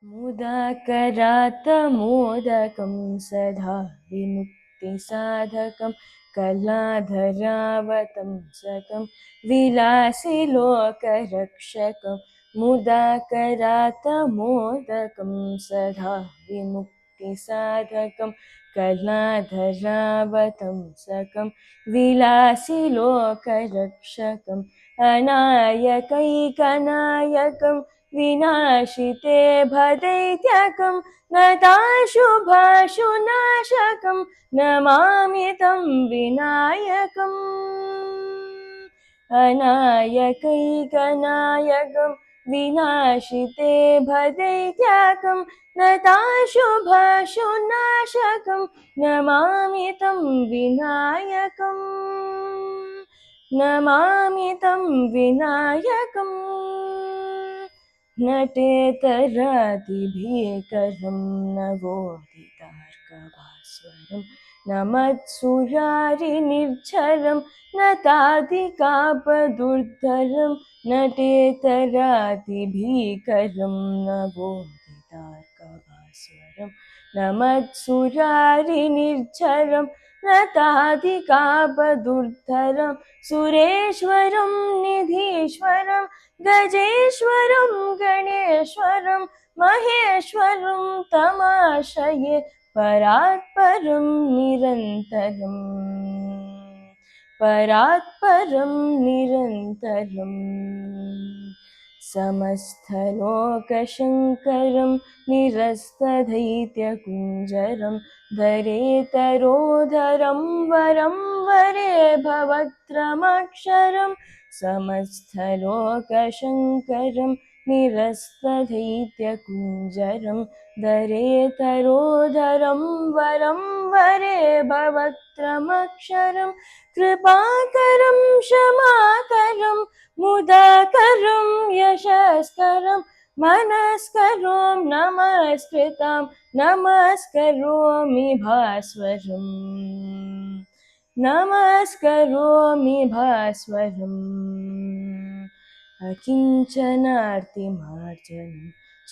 मुदाकरात्तमोदकं सदा विमुक्तिसाधकं कलाधरावतंसकं विलासिलोकरक्षकं मुदाकरात्तमोदकं सदा विमुक्तिसाधकं कलाधरावतंसकं विलासिलोकरक्षकम् अनायकैकनायकं विनाशिते भदैत्यकं नताशुभाशुनाशकं नमामि तं विनायकम् अनायकैकनायकं विनाशिते भदैत्यकं नताशुभाशुनाशकं नमामि तं विनायकम् नमामि तं विनायकम् नटेतरातिभीकरं नवोदितार्कभास्वरं नमत्सुरारिनिर्झरं नताधिकापदुर्धरं नटेतरातिभीकरं नवोदितार्कभास्वरं नमत्सुरारिनिर्झरं नताधिकापदुर्धरं सुरेश्वरं निधीश्वरं गजेश्वरं गणेश्वरं महेश्वरं तमाश्रये परात्परं निरन्तरम् परात्परं निरन्तरम् समस्तलोकशङ्करं निरस्तदैत्यकुञ्जरं धरेतरोधरं वरं वरे भवत्रमक्षरं समस्तलोकशङ्करं निरस्तदैत्यकुञ्जरं धरेतरोधरं वरं वरे भवत्रमक्षरं कृपाकरं क्षमाकरं मुदाकरं यशस्करं मनस्करों नमस्कृतां नमस्करोमि भास्वरम् नमस्करोमि भास्वरम् अकिञ्चनार्तिमार्जनं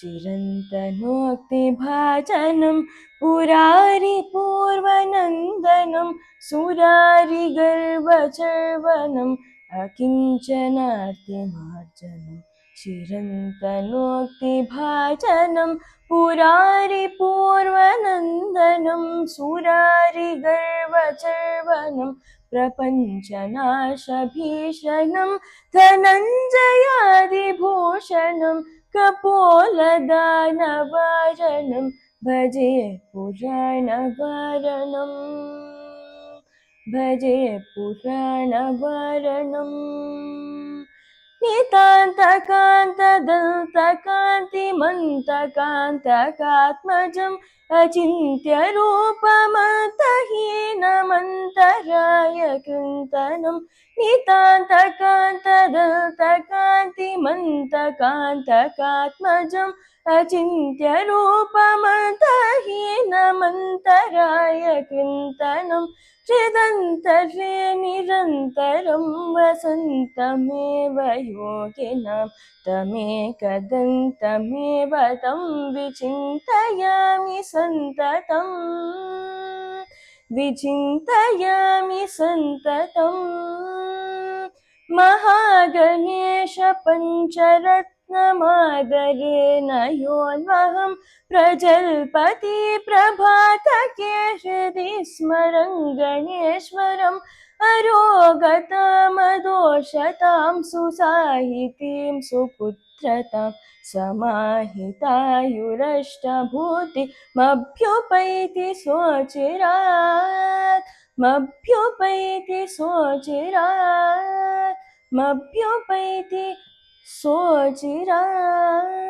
चिरन्तनोक्तिभाजनं पुरारिपूर्वनन्दनं सुरारिगर्वचर्वणम् अकिञ्चनार्तिमार्जनं चिरन्तनोक्तिभाजनं पुरारिपूर्वनन्दनं सुरारिगर्वचर्वणं प्रपञ्चनाशभीषणं धनञ्जयादिभूषणं कपोलदानवारणं भजे पुराणवारणम् भजे पुराणवारणम् नितान्तकान्तदन्तकान्तिमन्तकान्तकात्मजम् अचिन्त्यरूपमन्तहीनमन्तराय कृन्तनं नितान्तकान्तदन्तकान्तिमन्तकान्तकात्मजम् अचिन्त्यरूपमन्तहीनमन्तराय कृन्तनं हृदन्तरे निरन्तरं वसन्तमेव योगिनां तमेकदन्तमेव तं विचिन्तयामि सन्ततम् विचिन्तयामि सन्ततम् महागणेश पञ्चरत्नमादरेण योन्वहं प्रजल्पति प्रभातके हृदि स्मरं गणेश्वरम् अरोगतामदोषतां सुसाहितीं सुपुत्रतां समाहितायुरष्टभूतिमभ्युपैति स्वचिरात् मभ्युपैति स्वचिरात् मभ्युपैति स्वचिरात्